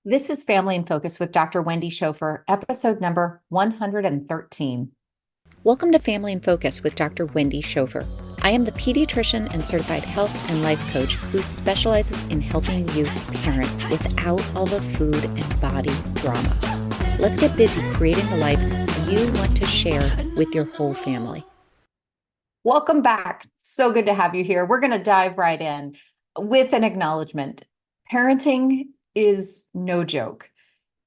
This is Family in Focus with Dr. Wendy Schofer, episode number 113. Welcome to Family in Focus with Dr. Wendy Schofer. I am the pediatrician and certified health and life coach who specializes in helping you parent without all the food and body drama. Let's get busy creating the life you want to share with your whole family. Welcome back. So good to have you here. We're going to dive right in with an acknowledgement. Parenting is no joke.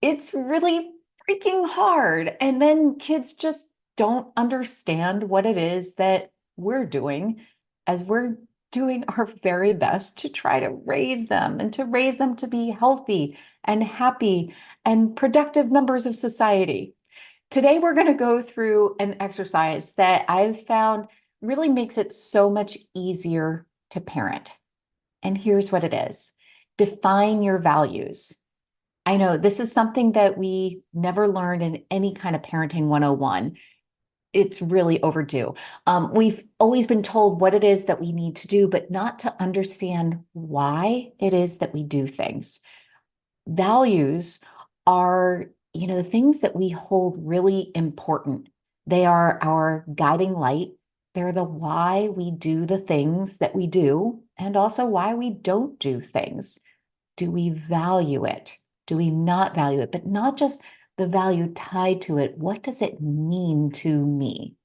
It's really freaking hard. And then kids just don't understand what it is that we're doing as we're doing our very best to try to raise them and to raise them to be healthy and happy and productive members of society. Today, we're going to go through an exercise that I've found really makes it so much easier to parent. And here's what it is. Define your values. I know this is something that we never learned in any kind of parenting 101. It's really overdue. We've always been told what it is that we need to do, but not to understand why it is that we do things. Values are, the things that we hold really important. They are our guiding light. They're the why we do the things that we do, and also why we don't do things. Do we value it? Do we not value it? But not just the value tied to it. What does it mean to me?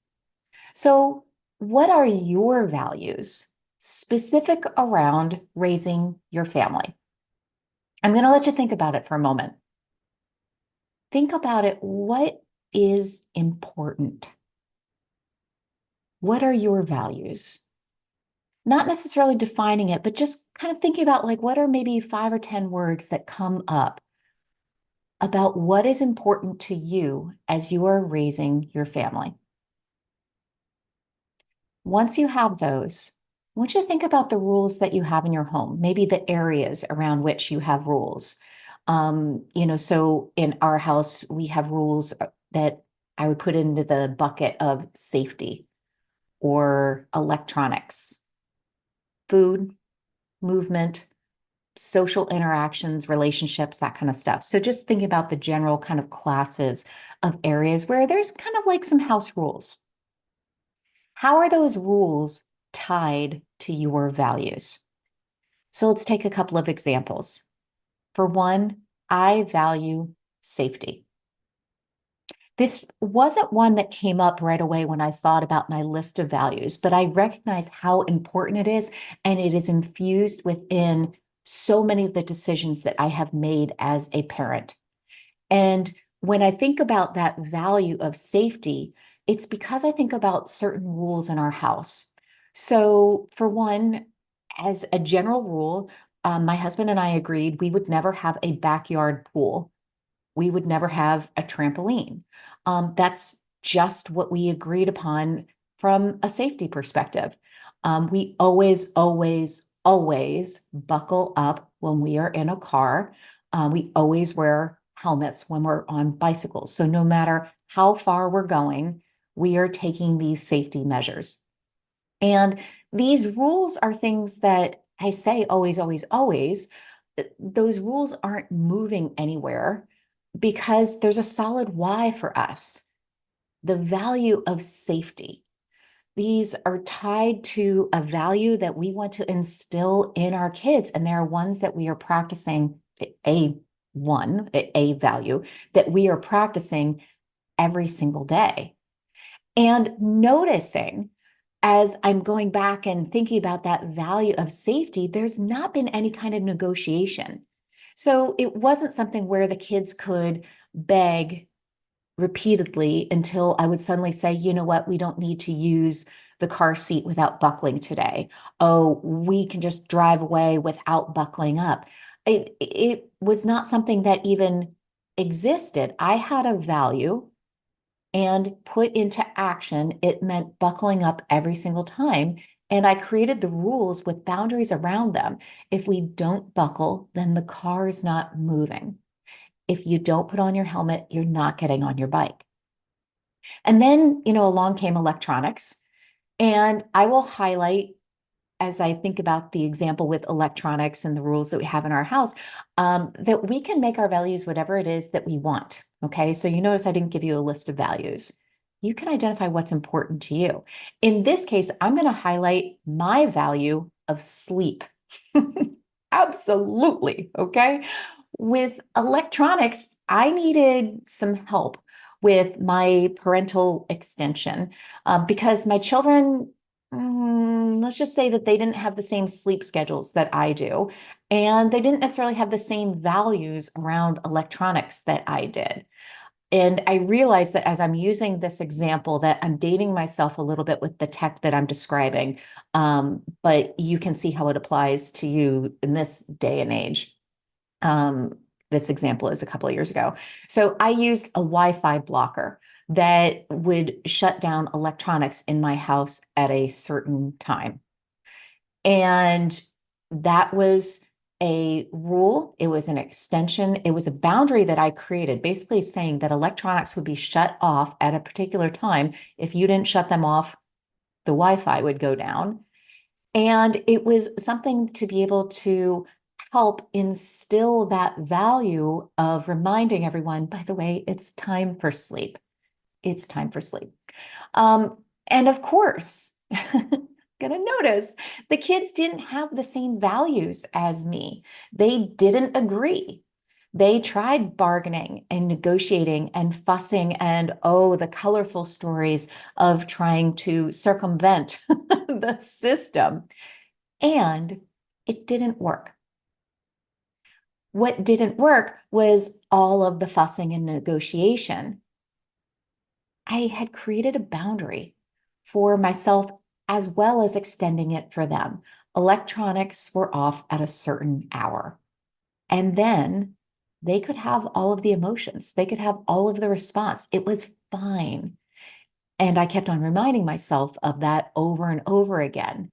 So, what are your values specific around raising your family? I'm going to let you think about it for a moment. Think about it. What is important? What are your values? Not necessarily defining it, but just kind of thinking about what are maybe 5 or 10 words that come up about what is important to you as you are raising your family. Once you have those, I want you to think about the rules that you have in your home, maybe the areas around which you have rules. So in our house, we have rules that I would put into the bucket of safety or electronics, food, movement, social interactions, relationships, that kind of stuff. So just thinking about the general kind of classes of areas where there's kind of like some house rules. How are those rules tied to your values? So let's take a couple of examples. For one, I value safety. This wasn't one that came up right away when I thought about my list of values, but I recognize how important it is, and it is infused within so many of the decisions that I have made as a parent. And when I think about that value of safety, it's because I think about certain rules in our house. So, for one, as a general rule, my husband and I agreed we would never have a backyard pool. We would never have a trampoline. That's just what we agreed upon from a safety perspective. We always, always, always buckle up when we are in a car. We always wear helmets when we're on bicycles. So no matter how far we're going, we are taking these safety measures. And these rules are things that I say always, always, always. Those rules aren't moving anywhere because there's a solid why for us. The value of safety. These are tied to a value that we want to instill in our kids, and there are ones that we are practicing, a value that we are practicing every single day. And noticing as I'm going back and thinking about that value of safety, there's not been any kind of negotiation. So it wasn't something where the kids could beg repeatedly until I would suddenly say, you know what, we don't need to use the car seat without buckling today. Oh, we can just drive away without buckling up. It was not something that even existed. I had a value and put into action, it meant buckling up every single time. And I created the rules with boundaries around them. If we don't buckle, then the car is not moving. If you don't put on your helmet, you're not getting on your bike. And then, along came electronics. And I will highlight as I think about the example with electronics and the rules that we have in our house, that we can make our values whatever it is that we want. Okay. So you notice I didn't give you a list of values. You can identify what's important to you. In this case, I'm going to highlight my value of sleep. Absolutely. Okay. With electronics, I needed some help with my parental extension because my children, let's just say that they didn't have the same sleep schedules that I do, and they didn't necessarily have the same values around electronics that I did. And I realized that as I'm using this example, that I'm dating myself a little bit with the tech that I'm describing, but you can see how it applies to you in this day and age. Um, this example is a couple of years ago. So I used a Wi-Fi blocker that would shut down electronics in my house at a certain time. And that was a rule, it was an extension, it was a boundary that I created, basically saying that electronics would be shut off at a particular time. If you didn't shut them off, the Wi-Fi would go down. And it was something to be able to help instill that value of reminding everyone, by the way, it's time for sleep. It's time for sleep. And of course, gonna notice the kids didn't have the same values as me. They didn't agree. They tried bargaining and negotiating and fussing and oh, the colorful stories of trying to circumvent the system. And it didn't work. What didn't work was all of the fussing and negotiation. I had created a boundary for myself as well as extending it for them. Electronics were off at a certain hour. And then they could have all of the emotions, they could have all of the response. It was fine. And I kept on reminding myself of that over and over again.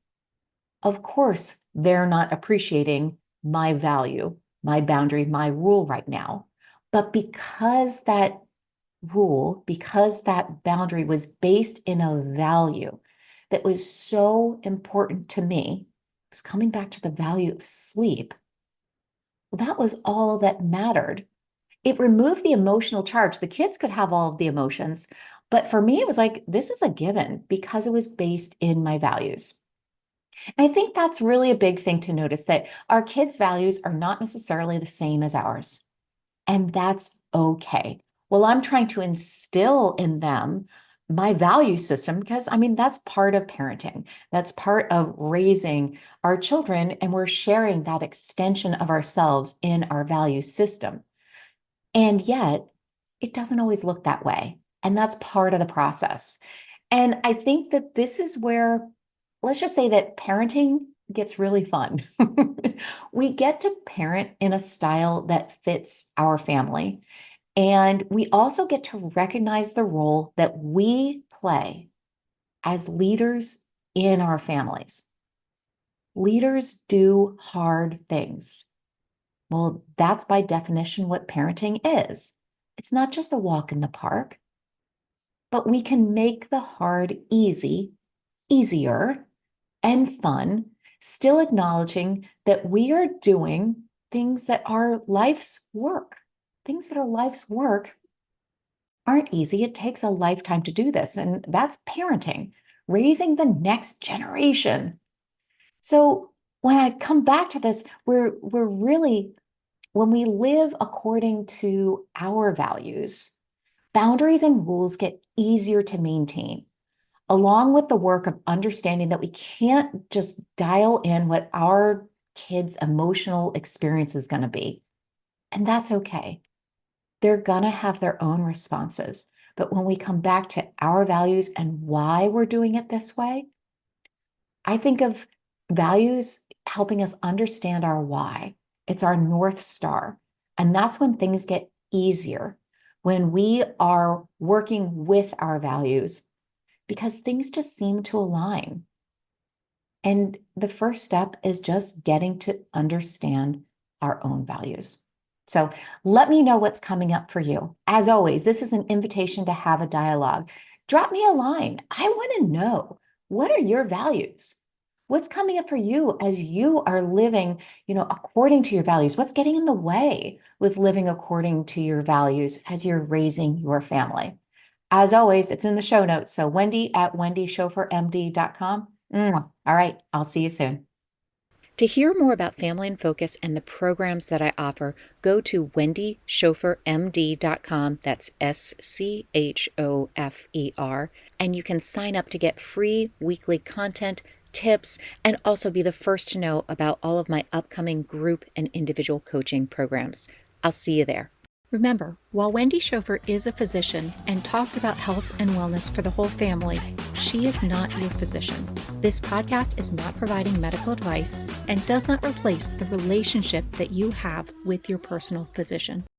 Of course, they're not appreciating my value, my boundary, my rule right now. But because that rule, because that boundary was based in a value that was so important to me, it was coming back to the value of sleep. Well, that was all that mattered. It removed the emotional charge. The kids could have all of the emotions, but for me, it was like, this is a given because it was based in my values. I think that's really a big thing to notice that our kids' values are not necessarily the same as ours. And that's okay. Well, I'm trying to instill in them my value system because I mean, that's part of parenting. That's part of raising our children. And we're sharing that extension of ourselves in our value system. And yet, it doesn't always look that way. And that's part of the process. And I think that this is where, let's just say that parenting gets really fun. We get to parent in a style that fits our family. And we also get to recognize the role that we play as leaders in our families. Leaders do hard things. Well, that's by definition what parenting is. It's not just a walk in the park, but we can make the hard easier, and fun, still acknowledging that we are doing things that are life's work. Things that are life's work aren't easy. It takes a lifetime to do this, and that's parenting, raising the next generation. So when I come back to this, we're really, when we live according to our values, boundaries and rules get easier to maintain, along with the work of understanding that we can't just dial in what our kids' emotional experience is going to be. And that's okay. They're going to have their own responses. But when we come back to our values and why we're doing it this way, I think of values helping us understand our why. It's our North Star. And that's when things get easier, when we are working with our values, because things just seem to align. And the first step is just getting to understand our own values. So let me know what's coming up for you. As always, this is an invitation to have a dialogue. Drop me a line. I want to know, what are your values? What's coming up for you as you are living, according to your values? What's getting in the way with living according to your values as you're raising your family? As always, it's in the show notes. So Wendy at wendychauffeurmd.com. All right. I'll see you soon. To hear more about Family in Focus and the programs that I offer, go to wendychauffeurmd.com. That's SCHOFER. And you can sign up to get free weekly content, tips, and also be the first to know about all of my upcoming group and individual coaching programs. I'll see you there. Remember, while Wendy Schofer is a physician and talks about health and wellness for the whole family, she is not your physician. This podcast is not providing medical advice and does not replace the relationship that you have with your personal physician.